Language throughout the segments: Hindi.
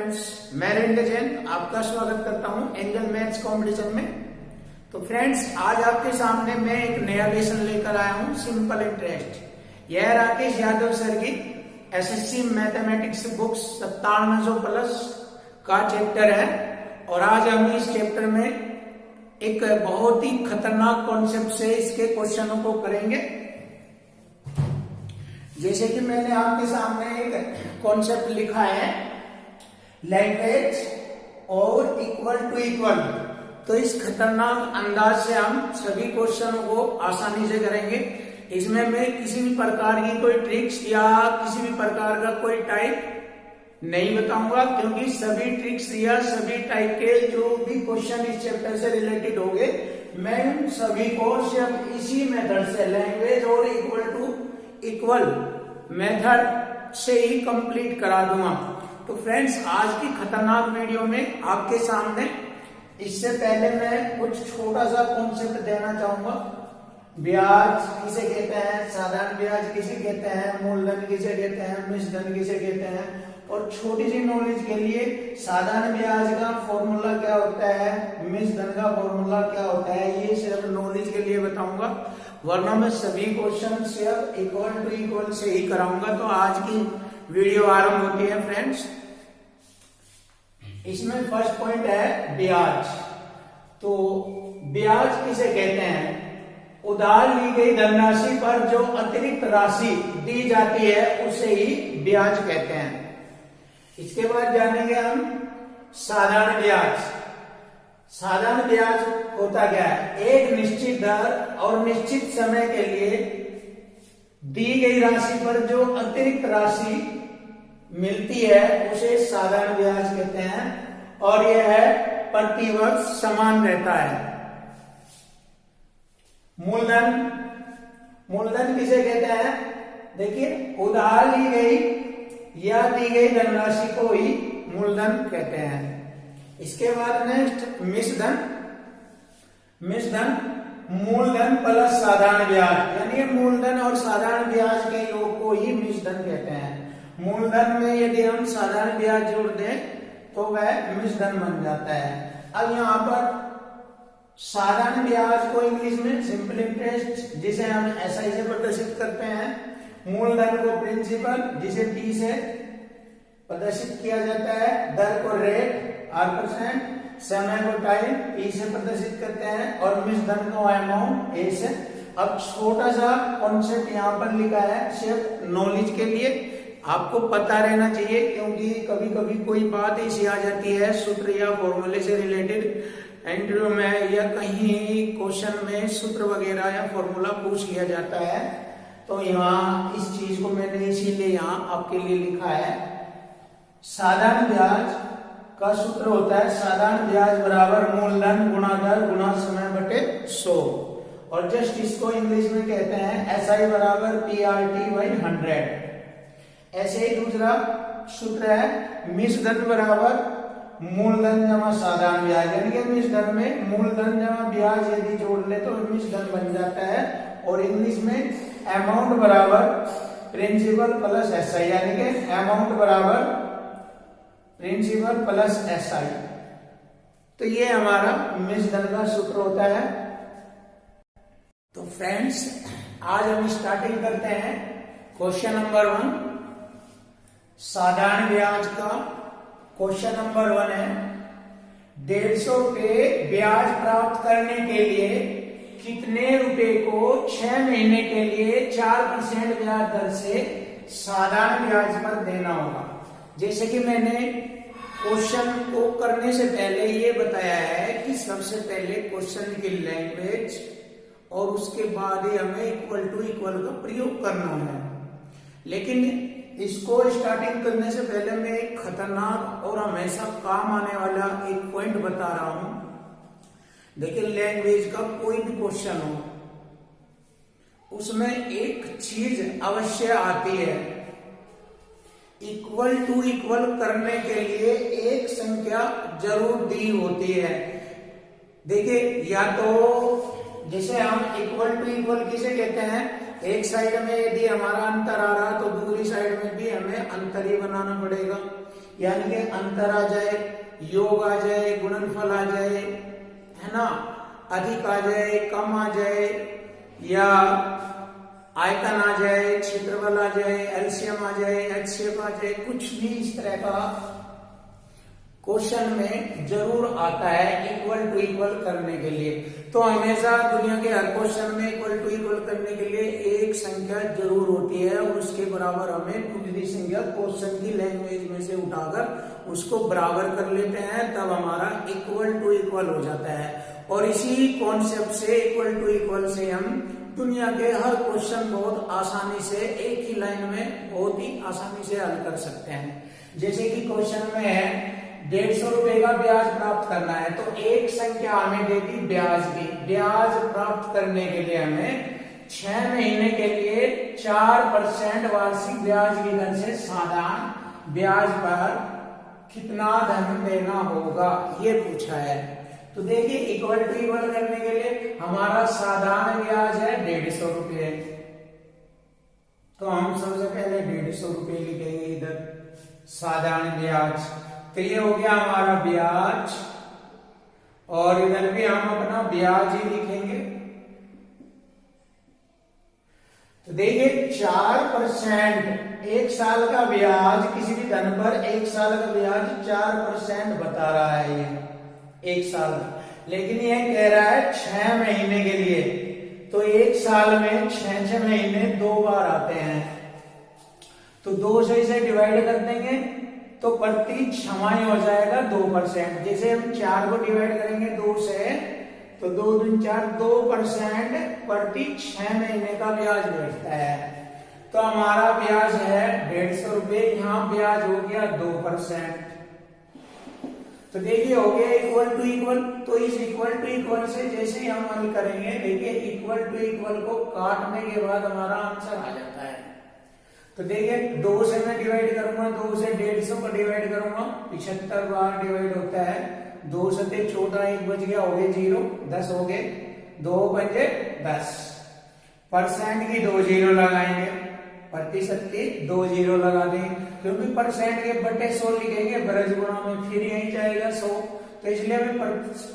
फ्रेंड्स, मैं रेंद्र जैन आपका स्वागत करता हूं एंजल मैथ्स कंपटीशन में। तो फ्रेंड्स, आज आपके सामने मैं एक नया लेसन लेकर आया हूं, सिंपल इंटरेस्ट। यह राकेश यादव सर की एसएससी मैथमेटिक्स बुक्स 9700 प्लस का चैप्टर है और आज हम इस चैप्टर में एक बहुत ही खतरनाक कॉन्सेप्ट से इसके क्वेश्चनों को करेंगे। जैसे कि मैंने आपके सामने एक कॉन्सेप्ट लिखा है, लैंग्वेज और इक्वल टू इक्वल। तो इस खतरनाक अंदाज से हम सभी क्वेश्चनों को आसानी से करेंगे। इसमें मैं किसी भी प्रकार की कोई ट्रिक्स या किसी भी प्रकार का कोई टाइप नहीं बताऊंगा, क्योंकि सभी ट्रिक्स या सभी टाइप के जो भी क्वेश्चन इस चैप्टर से रिलेटेड होंगे, मैं उन सभी को सिर्फ इसी मेथड से, लैंग्वेज और इक्वल टू इक्वल मेथड से ही कंप्लीट करा दूंगा। तो फ्रेंड्स, आज की खतरनाक वीडियो में आपके सामने, इससे पहले मैं कुछ छोटा सा कॉन्सेप्ट देना चाहूंगा। ब्याज किसे कहते हैं, साधारण ब्याज किसे कहते हैं, मूलधन किसे कहते हैं, मिश्रधन किसे कहते हैं, और छोटी सी नॉलेज के लिए साधारण ब्याज का फॉर्मूला क्या होता है, मिश्रधन का फॉर्मूला क्या होता है, ये सिर्फ नॉलेज के लिए बताऊंगा, वरना मैं सभी क्वेश्चन सिर्फ इक्वल टू इक्वल से ही कराऊंगा। तो आज की वीडियो आरंभ होती है फ्रेंड्स। इसमें फर्स्ट पॉइंट है ब्याज। तो ब्याज किसे कहते हैं, उधार ली गई धनराशि पर जो अतिरिक्त राशि दी जाती है उसे ही ब्याज कहते हैं। इसके बाद जानेंगे हम साधारण ब्याज। साधारण ब्याज होता क्या है, एक निश्चित दर और निश्चित समय के लिए दी गई राशि पर जो अतिरिक्त राशि मिलती है उसे साधारण ब्याज कहते हैं और यह है प्रतिवर्ष समान रहता है। मूलधन, मूलधन किसे कहते हैं, देखिए उधार ली गई या दी गई धनराशि को ही मूलधन कहते हैं। इसके बाद नेक्स्ट मिश्रधन। मिश्रधन मूलधन प्लस साधारण ब्याज, यानी मूलधन और साधारण ब्याज के योग को ही मिश्रधन कहते हैं। मूलधन में यदि हम साधारण ब्याज जोड़ दें तो वह मिश्रधन बन जाता है। अब यहाँ पर साधारण ब्याज को इंग्लिश में सिंपल इंटरेस्ट, जिसे हम एसआई से प्रदर्शित करते हैं, मूलधन को प्रिंसिपल, जिसे टी से प्रदर्शित किया जाता है, दर को रेट R%, समय को टाइम P से प्रदर्शित करते हैं और मिश्रधन को अमाउंट A से। अब छोटा सा कॉन्सेप्ट यहाँ पर लिखा है, सिर्फ नॉलेज के लिए आपको पता रहना चाहिए, क्योंकि कभी कभी कोई बात ऐसी आ जाती है सूत्र या फॉर्मूले से रिलेटेड, इंटरव्यू में या कहीं क्वेश्चन में सूत्र वगैरह या फॉर्मूला पूछ लिया जाता है। तो यहाँ इस चीज को मैंने इसीलिए यहाँ आपके लिए लिखा है। साधारण ब्याज का सूत्र होता है साधारण ब्याज बराबर मूलधन गुणा दर गुणा समय बटे 100, और जस्ट इसको इंग्लिश में कहते हैं SI बराबर PRT/100। ऐसे ही दूसरा सूत्र है मिश्रधन बराबर मूलधन जमा साधारण ब्याज, यानी कि मिश्रधन में मूलधन जमा ब्याज यदि जोड़ ले तो मिश्रधन बन जाता है, और इंग्लिश में अमाउंट बराबर प्रिंसिपल प्लस SI, यानी कि अमाउंट बराबर प्रिंसिपल प्लस SI। तो ये हमारा मिश्रधन का सूत्र होता है। तो फ्रेंड्स, आज हम स्टार्टिंग करते हैं क्वेश्चन नंबर 1 साधारण ब्याज का। क्वेश्चन नंबर 1 है, 150 पे ब्याज प्राप्त करने के लिए कितने रुपए को 6 महीने के लिए 4% ब्याज दर से साधारण ब्याज पर देना होगा। जैसे कि मैंने क्वेश्चन को करने से पहले ये बताया है कि सबसे पहले क्वेश्चन की लैंग्वेज और उसके बाद ही हमें इक्वल टू इक्वल का प्रयोग करना है। लेकिन इसको स्टार्टिंग करने से पहले मैं एक खतरनाक और हमेशा काम आने वाला एक पॉइंट बता रहा हूं। देखिए, लैंग्वेज का कोई भी क्वेश्चन हो, उसमें एक चीज अवश्य आती है, इक्वल टू इक्वल करने के लिए एक संख्या जरूर दी होती है। देखिए, या तो जैसे हम इक्वल टू इक्वल किसे कहते हैं, एक साइड में यदि हमारा अंतर आ रहा तो दूसरी साइड में भी हमें अंतर ही बनाना पड़ेगा। यानी कि अंतर आ जाए, योग आ जाए, गुणनफल आ जाए, है ना, अधिक आ जाए, कम आ जाए, या आयतन आ जाए, क्षेत्रफल आ जाए, एलसीएम आ जाए, एचसीएफ आ जाए, कुछ भी इस तरह का क्वेश्चन में जरूर आता है इक्वल टू इक्वल करने के लिए। तो हमेशा दुनिया के हर क्वेश्चन में इक्वल टू इक्वल करने के लिए एक संख्या जरूर होती है और उसके बराबर हमें दूसरी संख्या क्वेश्चन की लैंग्वेज में से उठाकर उसको बराबर कर लेते हैं, तब हमारा इक्वल टू इक्वल हो जाता है। और इसी कॉन्सेप्ट से इक्वल टू इक्वल से हम दुनिया के हर क्वेश्चन बहुत आसानी से एक ही लाइन में बहुत ही आसानी से हल कर सकते हैं। जैसे कि क्वेश्चन में है 150 रुपए का ब्याज प्राप्त करना है, तो एक संख्या हमें देगी ब्याज की। ब्याज प्राप्त करने के लिए हमें 6 महीने के लिए 4% वार्षिक ब्याज की दर से साधारण ब्याज पर कितना धन देना होगा, ये पूछा है। तो देखिए इक्वल टू इक्वल करने के लिए हमारा साधारण ब्याज है 150 रुपये, तो हम सबसे पहले 150 रुपये लिखेंगे इधर साधारण ब्याज। तो ये हो गया हमारा ब्याज, और इधर भी हम अपना ब्याज ही लिखेंगे। तो देखिए 4%, एक साल का ब्याज, किसी भी धन पर एक साल का ब्याज 4% बता रहा है ये एक साल, लेकिन ये कह रहा है 6 महीने के लिए। तो एक साल में 6 महीने 2 बार आते हैं, तो 2 से इसे डिवाइड कर देंगे तो प्रति छमाही हो जाएगा 2%। जैसे हम 4 को डिवाइड करेंगे 2 से, तो 2 दूनी 4, 2% प्रति 6 महीने का ब्याज बैठता है। तो हमारा ब्याज है 150 रुपये, यहाँ ब्याज हो गया 2%। तो देखिए हो गया इक्वल टू इक्वल। तो इस इक्वल टू इक्वल से जैसे ही हम हल करेंगे, देखिए इक्वल टू इक्वल को काटने के बाद हमारा आंसर आ जाता है। तो देखिए 2 से मैं डिवाइड करूंगा, 2 से 150 को डिवाइड करूंगा, 75 बार डिवाइड होता है। 2 से छोटा 1 बच गया, हो गए 0, 10 हो गए, 2 पंजे 10। परसेंट की 2 जीरो लगाएंगे, प्रतिशत की 2 जीरो लगा देंगे, क्योंकि परसेंट के बटे 100 लिखेंगे ब्रज गुणा में, फिर यही जाएगा 100, तो इसलिए मैं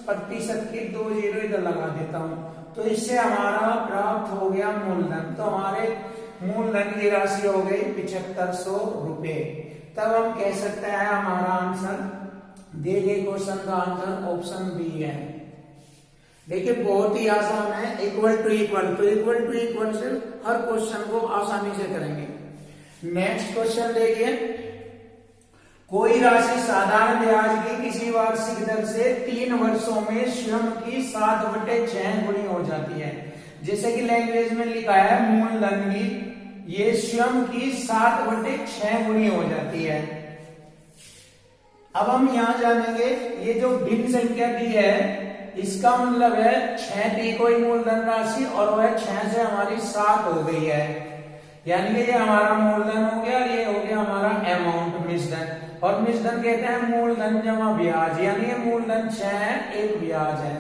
प्रतिशत की 2 जीरो इधर लगा देता हूं। तो इससे हमारा प्राप्त हो गया मूलधन। तो हमारे मूलधन की राशि हो गई 7500 रुपए। तब हम कह सकते हैं हमारा आंसर, दिए गए क्वेश्चन का आंसर ऑप्शन बी है। देखिए बहुत ही आसान है, इक्वल टू इक्वल। तो इक्वल टू इक्वल से हर क्वेश्चन को आसानी से करेंगे। नेक्स्ट क्वेश्चन देखिए, कोई राशि साधारण ब्याज की किसी वार्षिक दर से 3 वर्षों में स्वयं की 7/6 गुनी हो जाती है। जैसे कि लैंग्वेज में लिखा है मूलधन की ये स्वयं की 7/6 गुनी हो जाती है। अब हम यहां जानेंगे, ये जो भिन्न संख्या दी है इसका मतलब है 6 थी कोई मूलधन राशि और वह 6 से हमारी 7 हो गई है, यानी कि ये हमारा मूलधन हो गया और ये हो गया हमारा अमाउंट मिश्रधन। और मिश्रधन कहते हैं मूलधन जमा ब्याज, यानी ये मूलधन 6 है, 1 ब्याज है।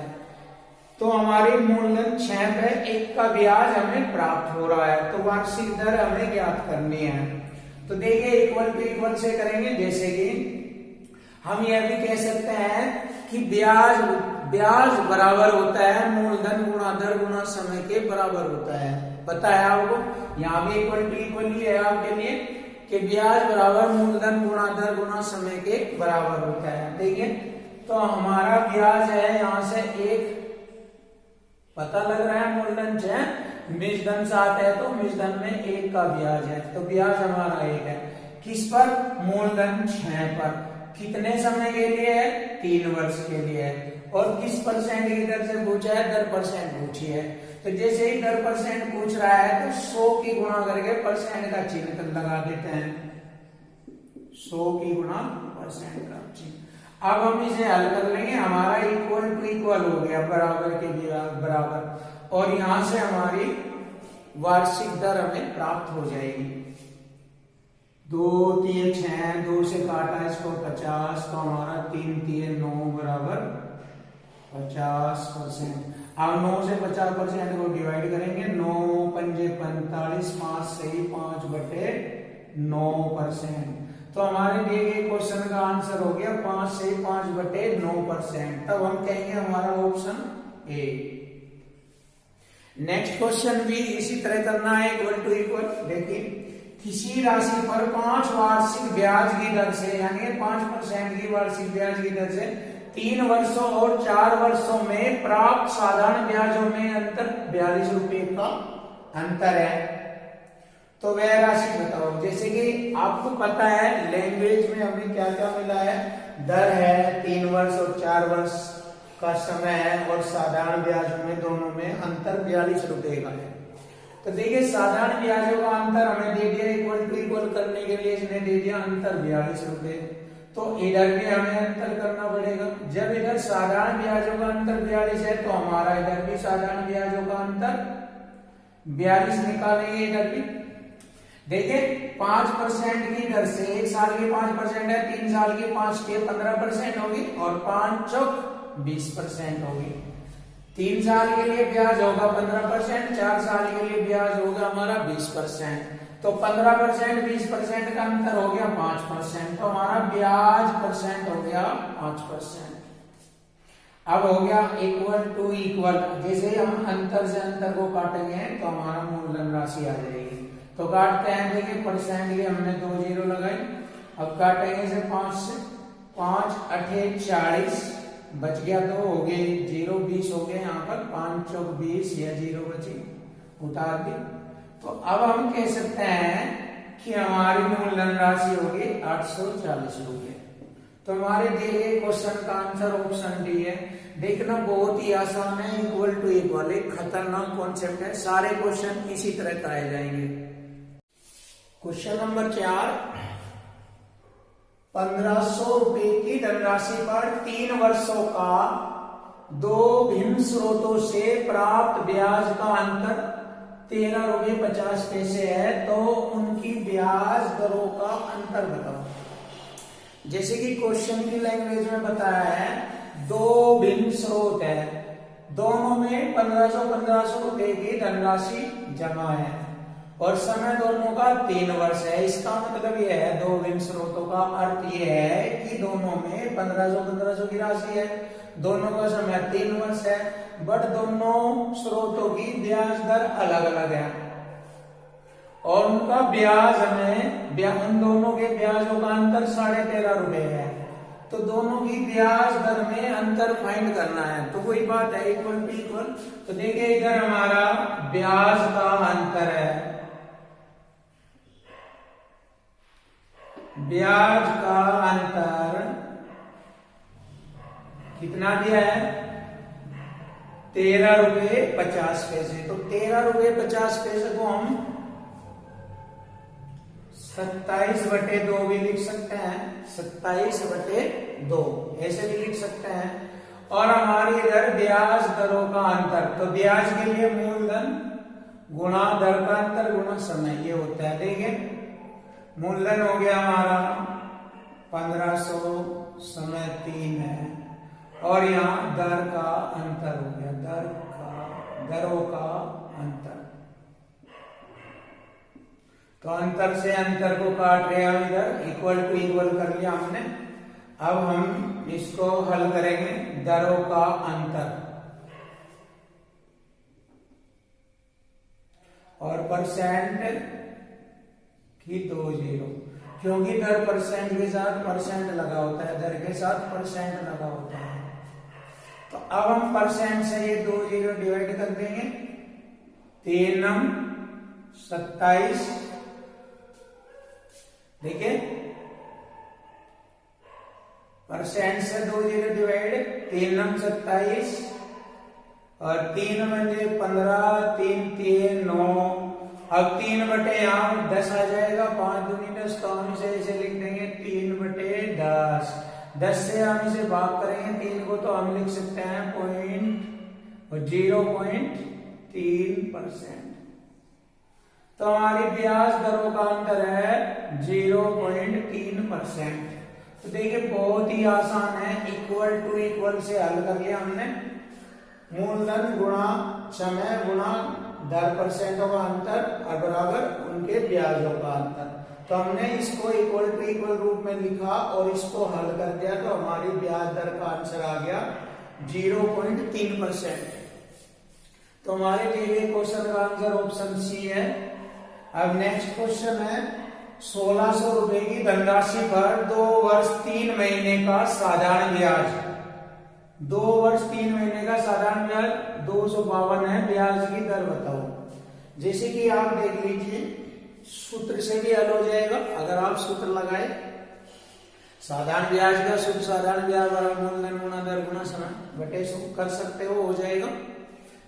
तो हमारी मूलधन 6 पे 1 का ब्याज हमें प्राप्त हो रहा है, तो वार्षिक दर हमें ज्ञात करनी है। तो देखिए इक्वल टू इक्वल से करेंगे, जैसे कि हम यह भी कह सकते हैं कि ब्याज बराबर होता है मूलधन गुणा दर गुणा समय के बराबर होता है। पता है आपको, यहाँ भी इक्वल टू इक्वल ही है आपके लिए कि ब्याज बराबर मूलधन गुणा दर गुणा समय के बराबर होता है। देखिए तो हमारा ब्याज है यहाँ से 1, पता लग रहा है मूलधन 6, मिश्रधन 7 है, तो मिश्रधन में 1 का ब्याज है, तो ब्याज हमारा 1 है। किस पर? मूलधन 6 पर। कितने समय के लिए है? 3 वर्ष के लिए है। और किस परसेंट की दर से पूछा है? दर परसेंट पूछी है। तो जैसे ही दर परसेंट पूछ रहा है तो 100 की गुणा करके परसेंट का चिन्ह लगा देते हैं, 100 की गुणा परसेंट का चिन्ह। अब हम इसे हल कर लेंगे, हमारा इक्वल टू इक्वल हो गया, बराबर के बराबर, और यहां से हमारी वार्षिक दर हमें प्राप्त हो जाएगी। 2 3 6, 2 से काटा इसको 50, तो हमारा 3 3 9 बराबर 50%। अब 9 से 50% को डिवाइड करेंगे, 9 पंजे 45, 5 से 5/9%। तो हमारे दिए गए क्वेश्चन का आंसर हो गया 5 से 5/9%। तब हम कहेंगे हमारा ऑप्शन ए। नेक्स्ट क्वेश्चन भी इसी तरह करना है, इक्वल टू इक्वल। देखिए, किसी राशि पर 5 वार्षिक ब्याज की दर से, यानी 5% की वार्षिक ब्याज की दर से 3 वर्षों और 4 वर्षों में प्राप्त साधारण ब्याजों में अंतर 42 रुपए का अंतर है, तो वह राशि बताओ। जैसे कि आपको पता है लैंग्वेज में हमें क्या क्या मिला है, दर है, 3 वर्ष और 4 वर्ष का समय है, और साधारण ब्याजों में दोनों में अंतर 42 रुपए का है। तो देखिए, साधारण ब्याजों का अंतर हमें दे दिया, इक्वल टू इक्वल करने के लिए इसने दे दिया अंतर 42 रुपए। तो इधर भी हमें अंतर करना पड़ेगा। जब इधर साधारण ब्याजों का अंतर 42 है, तो हमारा इधर भी साधारण ब्याजों का अंतर 42 निकालेंगे इधर भी। देखिए, 5% की दर से 1 साल की 5% है, 3 साल की 5 के 15% होगी, और 5 चौक 20% होगी। 3 साल के लिए ब्याज होगा 15%, 4 साल के लिए ब्याज होगा हमारा 20%। तो 15% 20% का अंतर हो गया 5%, तो हमारा ब्याज परसेंट हो गया 5%। अब हो गया इक्वल टू इक्वल। जैसे हम अंतर से अंतर को काटेंगे तो हमारा मूलधन राशि आ जाएगी। तो काटते हैं, देखिए परसेंट के हमने 2 जीरो लगाए। अब काटेंगे से 5 से, 5 8 40, बच गया 2, हो गए 0 20 हो गए, यहाँ पर 5 चौक 20, यह 0 बची, उतार दी। तो अब हम कह सकते हैं कि हमारी मूलधन राशि होगी 840 रुपए। तो हमारे दिए गए क्वेश्चन का आंसर ऑप्शन डी है। देखना बहुत ही आसान है, इक्वल टू इक्वल एक खतरनाक कॉन्सेप्ट है, सारे क्वेश्चन इसी तरह कराए जाएंगे। क्वेश्चन नंबर 4, 1500 रुपए की धनराशि पर 3 वर्षों का 2 भिन्न स्रोतों से प्राप्त ब्याज का अंतर 13 रुपये 50 पैसे है, तो उनकी ब्याज दरों का अंतर बताओ। जैसे कि क्वेश्चन की लैंग्वेज में बताया है, 2 भिन्न स्रोत है, दोनों में 1500 रुपए की धनराशि जमा है, और समय दोनों का 3 वर्ष है। इसका मतलब यह है, 2 भिन्न स्रोतों का अर्थ यह है कि दोनों में 1500 की राशि है, दोनों का समय 3 वर्ष है, बट दोनों स्रोतों की ब्याज दर अलग अलग है, और उनका ब्याज हमें, उन दोनों के ब्याजों का अंतर 13.5 रुपए है। तो दोनों की ब्याज दर में अंतर फाइंड करना है। तो कोई बात है, इक्वल टू इक्वल। तो देखिए, इधर हमारा ब्याज का अंतर है, ब्याज का अंतर कितना दिया है, 13 रुपये 50 पैसे। तो 13 रुपये 50 पैसे को हम 27/2 भी लिख सकते हैं, 27/2 ऐसे भी लिख सकते हैं। और हमारी इधर ब्याज दरों का अंतर, तो ब्याज के लिए मूलधन गुणा दर का अंतर गुणा समय, ये होता है। देखिए, मूलधन हो गया हमारा 1500, समय 3 है, और यहाँ दर का अंतर हो गया, दरों का अंतर। तो अंतर से अंतर को काट रहे हम, इधर इक्वल टू इक्वल कर लिया हमने। अब हम इसको हल करेंगे, दरों का अंतर और परसेंट की 2 जीरो, क्योंकि दर परसेंट के साथ परसेंट लगा होता है, दर के साथ परसेंट लगा होता है। तो अब हम परसेंट से ये 2 जीरो डिवाइड कर देंगे, 3 27। देखिए, परसेंट से 2 जीरो डिवाइड, 3 27, और 3 बजे 15, 3 3 9। अब 3 बटे यहाँ 10 आ जाएगा, 5 दूनी 10, तो हम इसे ऐसे लिख देंगे 3/10। 10 से हम इसे भाग करेंगे 3 को, तो हम लिख सकते हैं 0.3%। तो हमारी ब्याज दरों का अंतर है 0.3%। तो देखिए, बहुत ही आसान है, इक्वल टू इक्वल से हल कर लिया हमने। मूलधन गुणा समय गुणा दर परसेंटों का अंतर और बराबर उनके ब्याजों का अंतर। तो हमने इसको इक्वल टू इक्वल रूप में लिखा और इसको हल कर दिया तो हमारी ब्याज दर का आंसर आ गया 0.3%। तो हमारे दिए गए क्वेश्चन का आंसर ऑप्शन सी है। अब नेक्स्ट क्वेश्चन है 1600 रुपए की धनराशि पर 2 वर्ष 3 महीने का साधारण ब्याज। 2 वर्ष 3 महीने का साधारण ब्याज 252 है। ब्याज की दर बताओ। जैसे कि आप देख लीजिए, सूत्र से भी हल हो जाएगा। अगर आप सूत्र लगाए, साधारण ब्याज का सूत्र साधारण ब्याज बराबर मूलधन गुणा दर गुणा समय बटे 100 कर सकते हो जाएगा।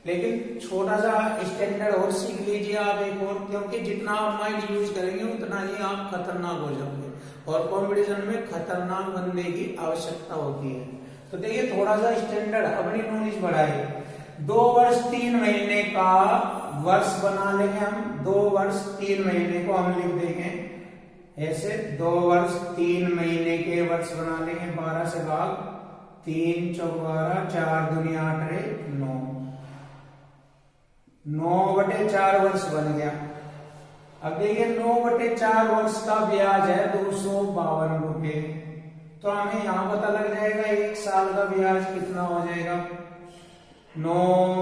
लेकिन छोटा सा स्टैंडर्ड और सीख लीजिए आप एक और, क्योंकि जितना आप माइंड यूज करेंगे उतना ही आप खतरनाक हो जाओगे और कंपटीशन में खतरनाक बनने की आवश्यकता होती है। तो देखिए थोड़ा सा स्टैंडर्ड अपनी नॉलेज बढ़ाए। 2 वर्ष 3 महीने का वर्ष बना लेंगे हम। 2 वर्ष 3 महीने को हम लिख देंगे ऐसे। 2 वर्ष 3 महीने के वर्ष बना लेंगे। 12 से भाग 3 चौक 12, 4 दूनी 8 रे 9, 9/4 वर्ष बन गया। अब देखिए 9/4 वर्ष का ब्याज है 252 रुपए। तो हमें यहां पता लग जाएगा 1 साल का ब्याज कितना हो जाएगा। 9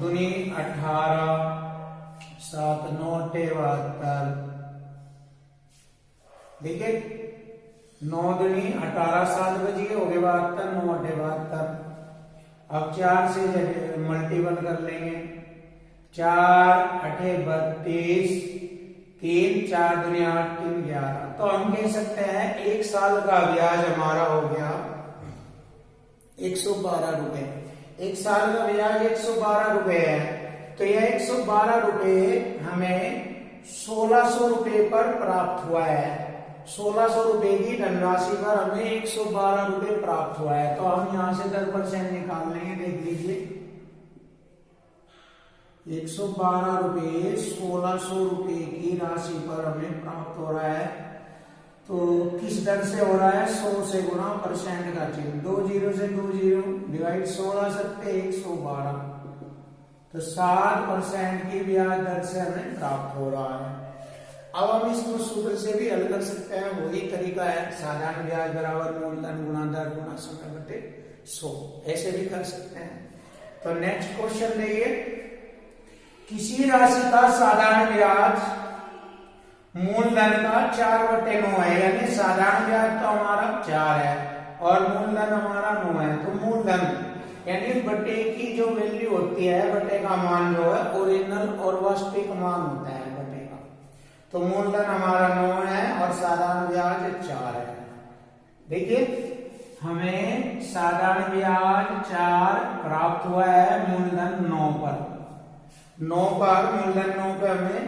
दूनी 18, 7 9 72। देखिए 9 दूनी 18, 7 बज गए, हो गए 72, 9 8 72। अब 4 से मल्टीपल कर लेंगे। 4 8 32, 3 4 दूनी 8, 3 11। तो हम कह सकते हैं 1 साल का ब्याज हमारा हो गया 112 रुपए। 1 साल का ब्याज 112 रुपए है। तो यह 112 रुपए हमें 1600 रुपए पर प्राप्त हुआ है। 1600 रुपए की धनराशि पर हमें 112 रुपए प्राप्त हुआ है। तो हम यहां से 10% निकाल लेंगे। देख लीजिए 112 रुपए 1600 रुपए की राशि पर हमें प्राप्त हो रहा है। तो किस दर से हो रहा है? 100 से गुणा परसेंट का चिन्ह, 2 0 से 2 0 डिवाइड 16 7 112। तो 7% की ब्याज दर से हमें प्राप्त हो रहा है। अब हम इसको सूत्र से भी हल कर सकते हैं। वही तरीका है, साधारण ब्याज बराबर मूलधन गुणा दर गुणा समय बटे 100, ऐसे भी कर सकते हैं। तो नेक्स्ट क्वेश्चन देखिए, किसी राशि का साधारण ब्याज मूलधन का 4/9 है। यानी साधारण ब्याज तो हमारा 4 है और मूलधन हमारा 9 है। तो मूलधन यानी बटे की जो वैल्यू होती है, बटे का मान जो है ओरिजिनल और वास्तविक मान होता है बटे का। तो मूलधन हमारा 9 है और साधारण ब्याज 4 है। देखिए हमें साधारण ब्याज 4 प्राप्त हुआ है मूलधन 9 पर। 9 पर मूलधन 9 पे हमें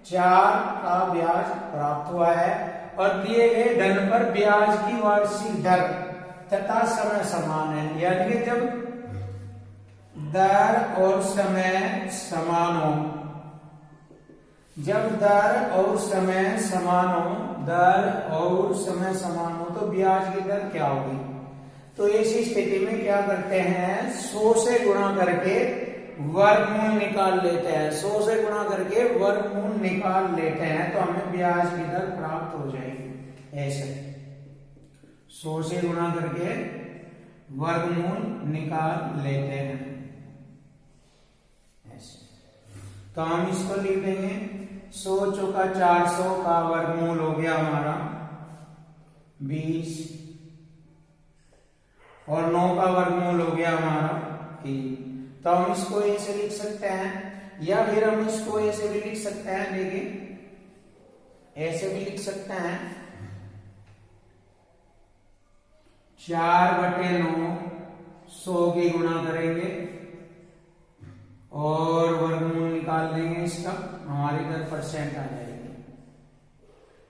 4 का ब्याज प्राप्त हुआ है और दिए गए धन पर ब्याज की वार्षिक दर तथा समय समान है। यानी कि जब दर और समय समान हो, जब दर और समय समान हो, दर और समय समान हो तो ब्याज की दर क्या होगी? तो ऐसी स्थिति में क्या करते हैं, 100 से गुणा करके वर्गमूल निकाल लेते हैं। 100 से गुणा करके वर्गमूल निकाल लेते हैं तो हमें ब्याज की दर प्राप्त हो जाएगी। ऐसे 100 से गुणा करके वर्गमूल निकाल लेते हैं ऐसे। तो हम इसको लिख देंगे 100 चौका 400 का वर्गमूल हो गया हमारा 20 और 9 का वर्गमूल हो गया हमारा 3। तो हम इसको ऐसे लिख सकते हैं या फिर हम इसको ऐसे भी लिख सकते हैं। देखिए ऐसे भी लिख सकते हैं 4/9 100 की गुणा करेंगे और वर्गमूल निकाल देंगे इसका, हमारी दर परसेंट आ जाएगी।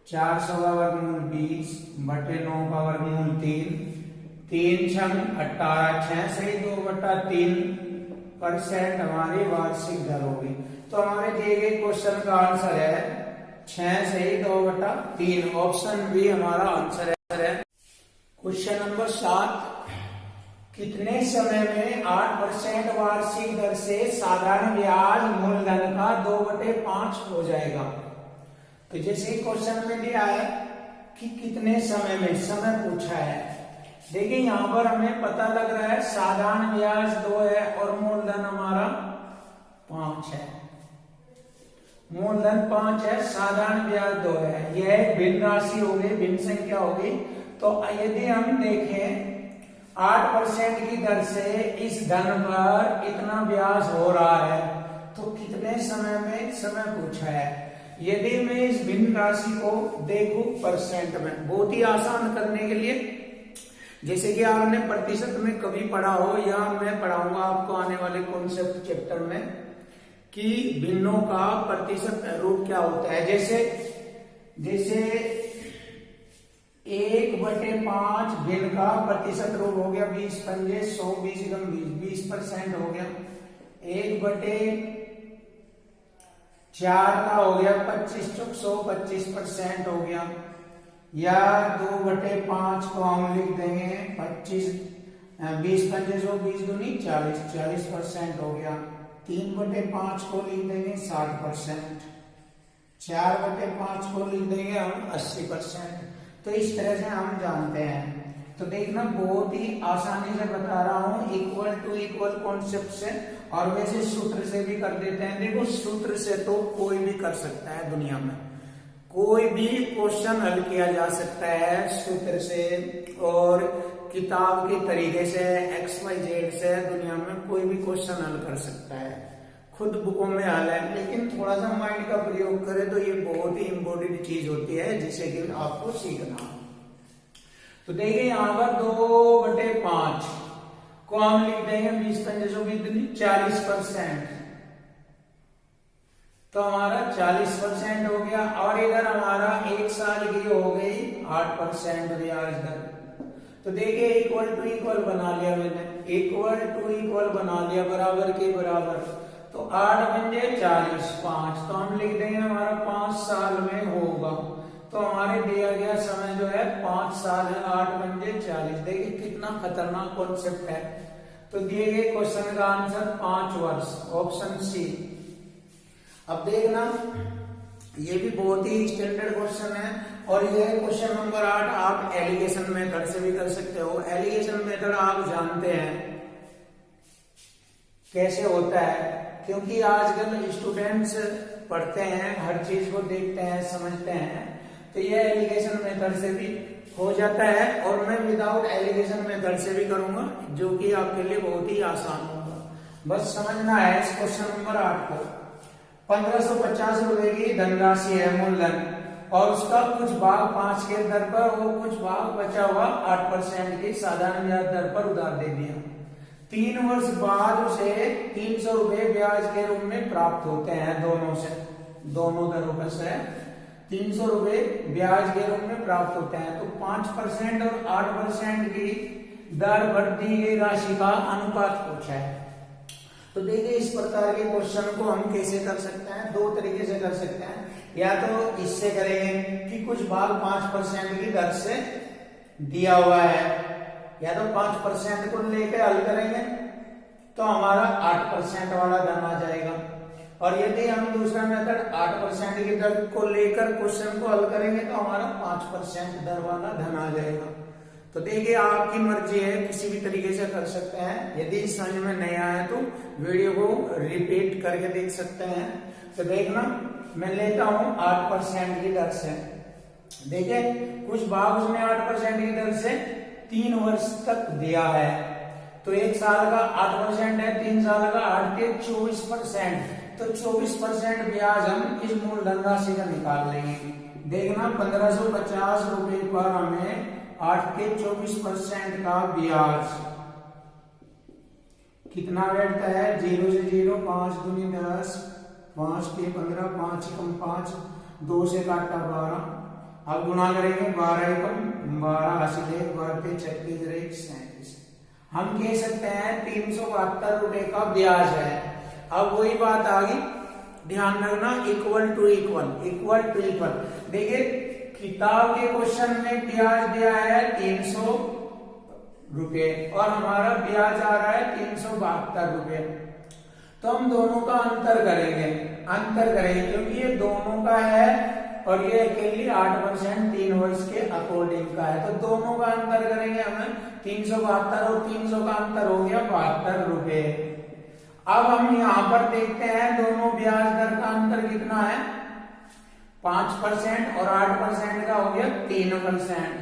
400 का वर्गमूल 20/9 का वर्गमूल 3, 3 छंग 18, 6 से 2/3% हमारी वार्षिक दर होगी। तो हमारे दिए गए क्वेश्चन का आंसर है 6 से 2/3। ऑप्शन बी हमारा आंसर है। क्वेश्चन नंबर 7, कितने समय में 8% वार्षिक दर से साधारण ब्याज मूलधन का 2/5 हो जाएगा? तो जैसे क्वेश्चन में दिया है कि कितने समय में, समय पूछा है। देखिए यहाँ पर हमें पता लग रहा है साधारण ब्याज 2 है और मूलधन हमारा 5 है। मूलधन 5 है, साधारण ब्याज 2 है। यह भिन्न राशि हो गई, भिन्न संख्या हो गई। तो यदि हम देखें 8% की दर से इस धन पर इतना ब्याज हो रहा है, तो कितने समय में, समय पूछा है। यदि मैं इस भिन्न राशि को देखूं परसेंट में, बहुत ही आसान करने के लिए, जैसे कि आपने प्रतिशत में कभी पढ़ा हो या मैं पढ़ाऊंगा आपको आने वाले कॉन्सेप्ट चैप्टर में कि भिन्नों का प्रतिशत रूप क्या होता है। जैसे 1/5 भिन्न का प्रतिशत रूप हो गया 20 पंजे 100, 20 × 20% हो गया। 1/4 का हो गया 25 × 100, 25% हो गया। या 2/5 को हम लिख देंगे 25, 20 पंजे 100, 20 दूनी 40, 40% हो गया। 3/5 को लिख देंगे 60%, 4/5 को लिख देंगे हम 80%। तो इस तरह से हम जानते हैं। तो देखना बहुत ही आसानी से बता रहा हूं, इक्वल टू इक्वल कॉन्सेप्ट से, और वैसे सूत्र से भी कर देते हैं। देखो सूत्र से तो कोई भी कर सकता है दुनिया में, कोई भी क्वेश्चन हल किया जा सकता है सूत्र से और किताब के तरीके से, XYZ से दुनिया में कोई भी क्वेश्चन हल कर सकता है, खुद बुकों में हल है। लेकिन थोड़ा सा माइंड का प्रयोग करें तो ये बहुत ही इंपॉर्टेंट चीज होती है जिसे कि आपको सीखना। तो देखिए यहाँ पर 2/5 को हम लिख देंगे 20 पंजे 100, 20 दूनी 40%। तो हमारा 40% हो गया। और इधर हमारा 1 साल की हो गई 8% ब्याज दर। तो देखिए इक्वल टू इक्वल बना लिया मैंने, इक्वल टू इक्वल बना लिया, बराबर के बराबर। तो 8 पंजे 40, 5 तो हम लिख देंगे हमारा 5 साल में होगा। तो हमारे दिया गया समय जो है 5 साल है, 8 पंजे 40। देखिए कितना खतरनाक कॉन्सेप्ट है। तो दिए गए क्वेश्चन का आंसर 5 वर्ष, ऑप्शन सी। अब देखना ये भी बहुत ही स्टैंडर्ड क्वेश्चन है, और ये क्वेश्चन नंबर 8 आप एलिगेशन मेथड से भी कर सकते हो। एलिगेशन मेथड आप जानते हैं कैसे होता है, क्योंकि आजकल स्टूडेंट्स पढ़ते हैं, हर चीज को देखते हैं, समझते हैं। तो ये एलिगेशन मेथड से भी हो जाता है, और मैं विदाउट एलिगेशन मेथड से भी करूंगा, जो कि आपके लिए बहुत ही आसान होगा। बस समझना है इस क्वेश्चन नंबर 8 को। 1550 रुपए की धनराशि है मूलधन, और उसका कुछ भाग 5 के दर पर और कुछ भाग बचा हुआ 8% की साधारण ब्याज दर पर उधार दे दिया। 3 वर्ष बाद उसे 300 रुपए ब्याज के रूप में प्राप्त होते हैं, दोनों दरों पर से 300 रुपए ब्याज के रूप में प्राप्त होते हैं। तो 5% और 8% की दर पर दी गई राशि का अनुपात पूछा है। तो देखिए इस प्रकार के क्वेश्चन को हम कैसे कर सकते हैं, 2 तरीके से कर सकते हैं। या तो इससे करेंगे कि कुछ भाग 5% की दर से दिया हुआ है, या तो 5% को लेकर हल करेंगे तो हमारा 8% वाला धन आ जाएगा। और यदि हम दूसरा मेथड 8% की दर को लेकर क्वेश्चन को हल करेंगे तो हमारा 5% दर वाला धन आ जाएगा। तो देखिए आपकी मर्जी है, किसी भी तरीके से कर सकते हैं। यदि समझ में नहीं आया तो वीडियो को रिपीट करके देख सकते हैं। तो देखना मैं लेता हूं 8% की दर से। देखिए कुछ भाग उसने 8% की दर से 3 वर्ष तक दिया है। तो 1 साल का 8% है, 3 साल का 8 के 24%। तो 24% ब्याज हम इस मूलधन राशि का निकाल लेंगे। देखना 1550 रुपए पर हमें 8 के 24% का ब्याज कितना बैठता है, 0 से 0, 5 दूनी 10, 5 के 15, 5 कम 5, 2 से काटा 12। अब गुणा करेंगे 12 कम 12, हासिल 1, 12 के 36, 37। हम कह सकते हैं 372 रुपए का ब्याज है। अब वही बात आ गई, ध्यान रखना equal to equal, equal to equal. देखिए किताब के क्वेश्चन में ब्याज दिया है 300 रुपए और हमारा ब्याज आ रहा है 372 रुपए। तो हम दोनों का अंतर करेंगे क्योंकि ये दोनों का है और ये अकेली 8% 3 वर्ष के अकॉर्डिंग का है। तो दोनों का अंतर करेंगे हमें 372 और 300 का अंतर हो गया 72 रुपए। अब हम यहाँ पर देखते हैं दोनों ब्याज दर का अंतर कितना है, 5% और 8% का हो गया 3%।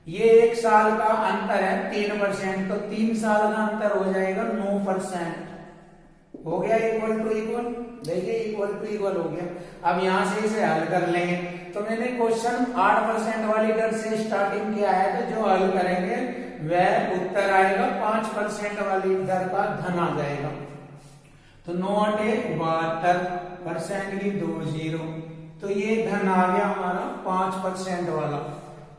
ये एक साल का अंतर है 3%, तो 3 साल का अंतर हो जाएगा 9%। हो गया इक्वल टू इक्वल, देखिए इक्वल टू इक्वल हो गया। अब यहां से इसे हल कर लेंगे। तो मैंने क्वेश्चन 8% वाली दर से स्टार्टिंग किया है, तो जो हल करेंगे वह उत्तर आएगा 5% वाली दर का धन आ जाएगा। तो 9 8 72% की 2 0, तो ये धन आ गया हमारा 5% वाला।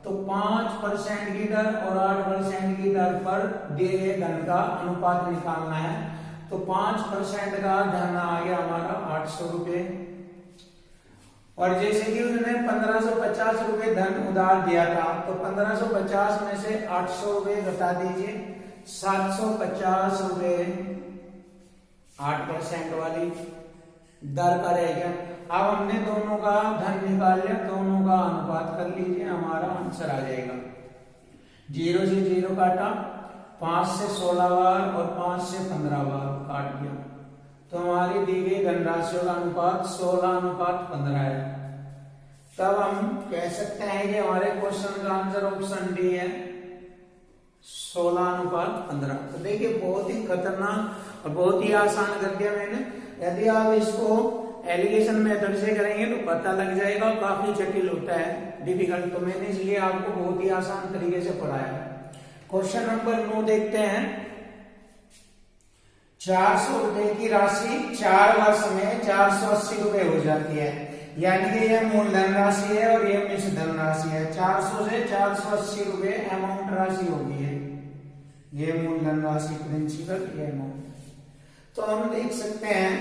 तो 5% की दर और 8% की दर पर दिए गए धन का अनुपात निकालना है। तो 5% का धन आ गया हमारा 800 रुपए, और जैसे कि उसने 1550 रुपए धन उधार दिया था, तो 1550 में से 800 रुपए घटा दीजिए, 750 रुपए 8% वाली दर का रह गया। अब हमने दोनों का धन निकाल लिया, दोनों का अनुपात कर लीजिए, हमारा आंसर आ जाएगा। 0 से 0 काटा, 5 से 16 बार और 5 से 15 बार काट दिया, तो हमारी दी गई धनराशियों का अनुपात 16:15 है। तब हम कह सकते हैं कि हमारे क्वेश्चन का आंसर ऑप्शन डी है 16:15। तो देखिए बहुत ही खतरनाक और बहुत ही आसान कर दिया मैंने। यदि आप इसको एलिगेशन मेथड से करेंगे तो पता लग जाएगा, काफी जटिल होता है, डिफिकल्ट। तो मैंने इसलिए आपको बहुत ही आसान तरीके से पढ़ाया। क्वेश्चन नंबर 9 देखते हैं। 400 रुपए की राशि 4 वर्ष में 480 रुपए हो जाती है, यानी कि यह मूलधन राशि है और यह मिश्र धन राशि है। 400 से 480 रुपए अमाउंट राशि होगी है, ये मूलधन राशि प्रिंसिपल ये अमाउंट। तो हम देख सकते हैं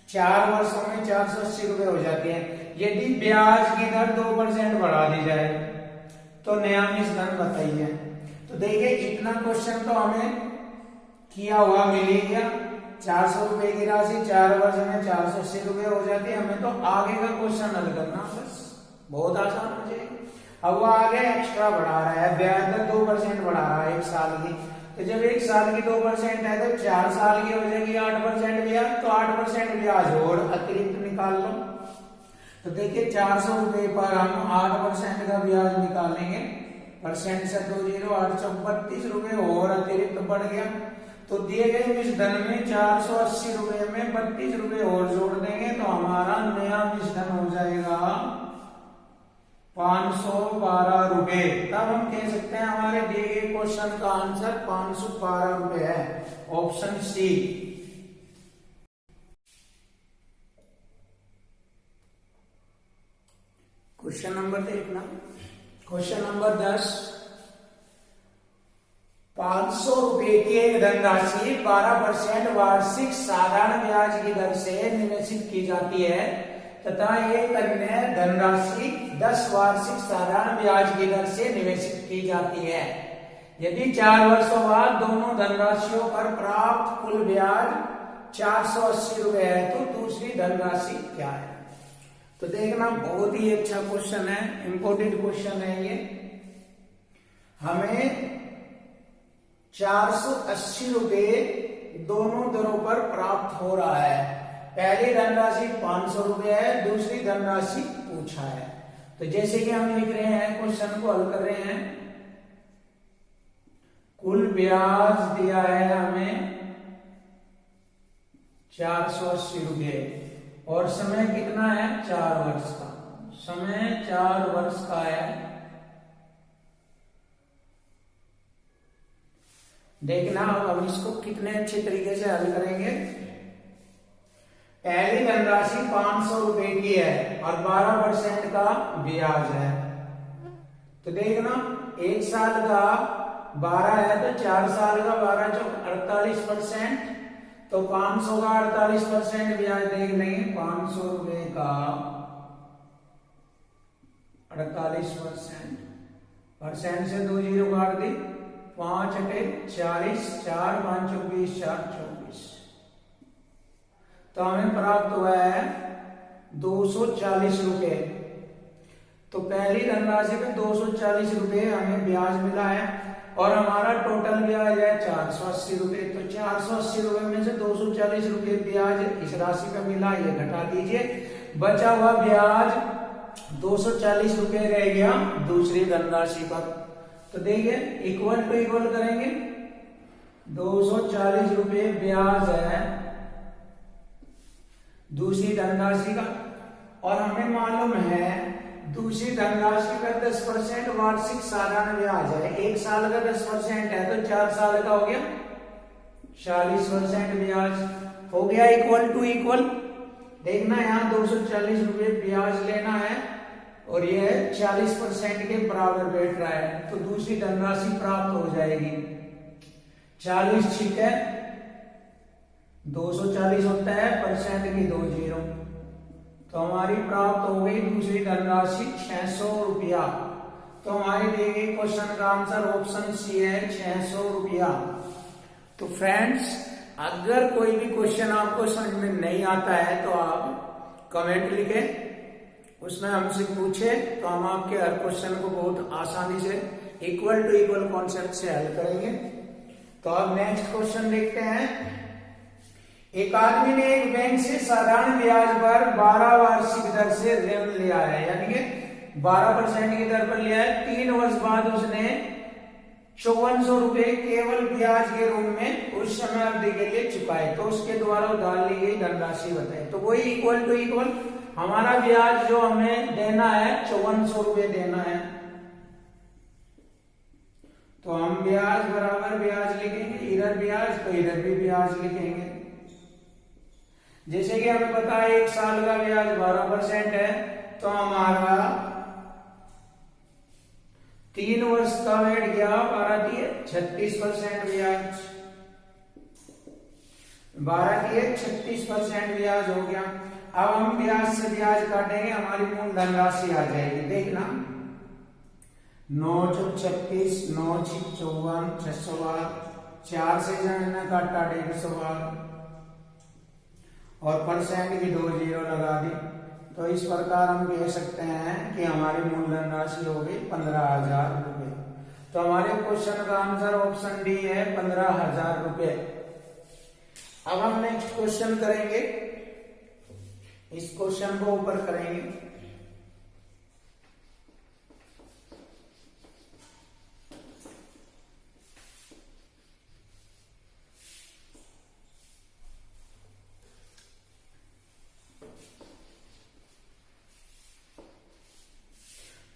4 वर्षों में 480 रुपए हो जाती है। यदि ब्याज की दर 2% बढ़ा दी जाए तो नया मिश्रण बताइए। तो देखिए इतना क्वेश्चन तो हमें किया हुआ मिल ही गया। 400 रुपए की राशि 4 वर्ष में 480 रुपए हो जाती है, हमें तो आगे का क्वेश्चन हल करना, बस बहुत आसान हो जाएगा। अब वो आगे एक्स्ट्रा बढ़ा रहा है, ब्याज दर 2% बढ़ा रहा है 1 साल की। तो जब 1 साल की 2% है तो 4 साल की हो जाएगी 8% ब्याज, तो 8% ब्याज और अतिरिक्त निकाल लो। तो देखिए 400 रुपए पर हम 8% का ब्याज निकालेंगे, परसेंट से 2 0, 832 रुपए और अतिरिक्त बढ़ गया। तो दिए गए इस धन में 480 रुपए में 32 रुपए और जोड़ देंगे, तो हमारा नया मिश्रण हो जाएगा 512 रुपए। तब हम कह सकते हैं हमारे दिए गए क्वेश्चन का आंसर 512 रुपए है, ऑप्शन सी। क्वेश्चन नंबर देखना, क्वेश्चन नंबर 10। 500 रुपए की एक धनराशि 12% वार्षिक साधारण ब्याज की दर से निवेशित की जाती है तथा एक अन्य धनराशि 10 वार्षिक साधारण ब्याज की दर से निवेशित की जाती है। यदि 4 वर्षों बाद दोनों धनराशियों पर प्राप्त कुल ब्याज 480 रुपए है तो दूसरी धनराशि क्या है। तो देखना बहुत ही अच्छा क्वेश्चन है, इंपॉर्टेंट क्वेश्चन है ये। हमें 480 रुपए दोनों दरों पर प्राप्त हो रहा है। पहली धनराशि 500 रुपए है, दूसरी धनराशि पूछा है। तो जैसे कि हम लिख रहे हैं, क्वेश्चन को हल कर रहे हैं, कुल ब्याज दिया है हमें 480 रुपए और समय कितना है 4 वर्ष का, समय 4 वर्ष का है। देखना अब हम इसको कितने अच्छे तरीके से हल करेंगे। पहली धनराशि 500 रुपए की है और 12% का ब्याज है। तो देखना 1 साल का 12 है तो 4 साल का 12 चौक 48%, तो 500 का 48% ब्याज देख लेंगे। 500 रुपए का 48%, परसेंट से 2 0 काट दी, 5 8 40, 4 5 24, 4 24, तो हमें प्राप्त हुआ है 240 रुपए। तो पहली धनराशि में 240 रुपए हमें ब्याज मिला है और हमारा टोटल ब्याज है 480 रुपए। तो 480 रुपए में से 240 रुपए ब्याज इस राशि का मिला, ये घटा दीजिए। बचा हुआ ब्याज 240 रुपए रह गया दूसरी धनराशि पर। तो देखिए इक्वल टू इक्वल करेंगे, 240 रुपए ब्याज है दूसरी धनराशि का और हमें मालूम है दूसरी धनराशि का 10% वार्षिक साधारण ब्याज है। एक साल का 10% है तो 4 साल का हो गया 40% ब्याज हो गया। इक्वल टू इक्वल देखना, यहाँ 240 रुपए ब्याज लेना है और यह 40% के बराबर बैठ रहा है, तो दूसरी धनराशि प्राप्त हो जाएगी। 40 ठीक है, 240 होता है, परसेंट की 2 जीरो, तो हमारी प्राप्त हो गई दूसरी धनराशि 600 रुपया। तो हमारे दिए गए क्वेश्चन का आंसर ऑप्शन सी है 600 रुपया। तो फ्रेंड्स, अगर कोई भी क्वेश्चन आपको समझ में नहीं आता है तो आप कमेंट लिखें, उसमें हमसे पूछे तो हम आपके हर क्वेश्चन को बहुत आसानी से इक्वल टू इक्वल कॉन्सेप्ट से हल करेंगे। तो अब नेक्स्ट क्वेश्चन देखते हैं। एक आदमी ने एक बैंक से साधारण ब्याज पर 12 वार्षिक दर से ऋण लिया है, यानी कि 12% की दर पर लिया है। 3 वर्ष बाद उसने 5400 रुपए केवल ब्याज के रूप में उस समय अवधि के लिए चुकाए, तो उसके द्वारा उधार ली गई धनराशि बताए। तो वही इक्वल टू इक्वल हमारा ब्याज जो हमें देना है 5400 रुपए देना है, तो हम ब्याज बराबर ब्याज लिखेंगे, इधर ब्याज तो इधर भी ब्याज लिखेंगे। जैसे कि हमें पता है 1 साल का ब्याज 12% है, तो हमारा 3 वर्ष का बैठ गया 12 दिए 36% ब्याज, 12 दिए 36% ब्याज हो गया। अब हम ब्याज से ब्याज काटेंगे, हमारी मूल धनराशि आ जाएगी। देखना 9 चौक 36, 9 छिक 54, 612, 4 से जाना काटा 150 और परसेंट की 2 जीरो लगा दी। तो इस प्रकार हम कह सकते हैं कि हमारी मूल धनराशि हो गई 15,000 रुपए। तो हमारे क्वेश्चन का आंसर ऑप्शन डी है 15,000 रुपए। अब हम नेक्स्ट क्वेश्चन करेंगे, इस क्वेश्चन को ऊपर करेंगे।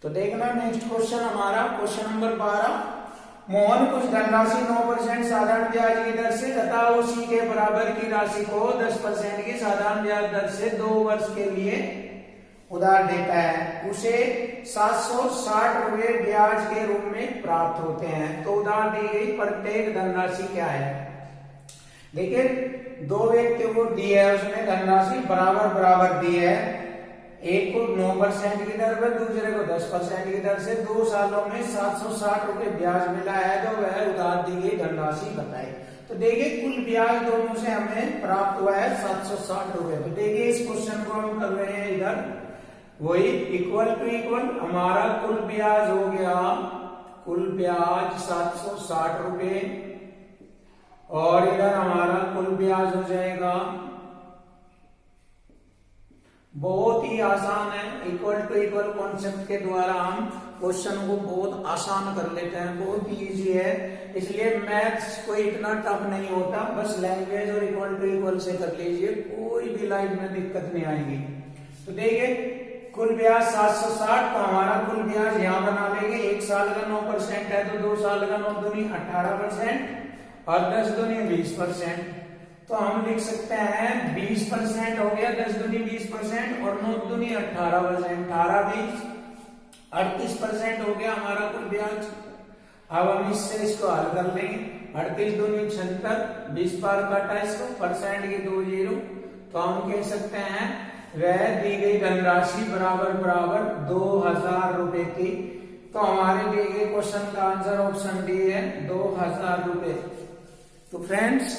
तो देखना नेक्स्ट क्वेश्चन हमारा क्वेश्चन नंबर 12। मोहन कुछ धनराशि 9% साधारण ब्याज की दर से तथा उसी के बराबर की राशि को 10% की साधारण ब्याज दर से 2 वर्ष के लिए उधार देता है। उसे 760 रुपए ब्याज के रूप में प्राप्त होते हैं। तो उधार दी गई प्रत्येक धनराशि क्या है? देखिए 2 व्यक्तियों को दी है, उसने धनराशि बराबर बराबर दी है। एक को 9% की दर पर, दूसरे को 10% की दर से। 2 सालों में 760 रुपए ब्याज मिला है, तो वह उधार दी गई धनराशि बताए। तो देखिए कुल ब्याज दोनों से हमें प्राप्त हुआ है 760 रुपए। तो देखिए इस क्वेश्चन को हम कर रहे हैं इधर वही इक्वल टू इक्वल। हमारा कुल ब्याज हो गया, कुल ब्याज 760 रुपए और इधर हमारा कुल ब्याज हो जाएगा। बहुत ही आसान है, इक्वल टू इक्वल कॉन्सेप्ट के द्वारा हम क्वेश्चन को बहुत आसान कर लेते हैं, बहुत ही इजी है। इसलिए मैथ्स कोई इतना टफ नहीं होता, बस लैंग्वेज और इक्वल टू इक्वल से कर लीजिए, कोई भी लाइफ में दिक्कत नहीं आएगी। तो देखिए कुल ब्याज 760, तो हमारा कुल ब्याज यहां बना लेंगे। 1 साल का 9% है, तो 2 साल का 9 दूनी 18% और 10 दूनी 20%। तो हम लिख सकते हैं 20% हो गया, 10 दूनी 20% और 9 दूनी 18%, 18 20 38% हो गया हमारा कुल ब्याज। अब हम इससे इसको हल कर लेंगे। 38 दूनी 76, 20 बार काटा इसको, परसेंट की 2 जीरो, तो हम कह सकते हैं वह दी गई धनराशि बराबर बराबर 2000 रुपए थी। तो हमारे दिए गए क्वेश्चन का आंसर ऑप्शन डी है 2000 रुपए। तो फ्रेंड्स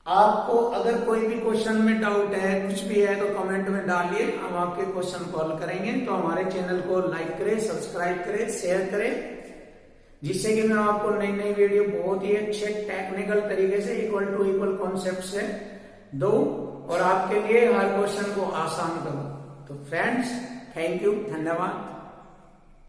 आपको अगर कोई भी क्वेश्चन में डाउट है, कुछ भी है, तो कमेंट में डालिए, हम आपके क्वेश्चन को हल करेंगे। तो हमारे चैनल को लाइक करें, सब्सक्राइब करें, शेयर करें, जिससे कि मैं आपको नई नई वीडियो बहुत ही अच्छे टेक्निकल तरीके से इक्वल टू इक्वल कॉन्सेप्ट से दूं और आपके लिए हर क्वेश्चन को आसान करूं। तो फ्रेंड्स, थैंक यू, धन्यवाद।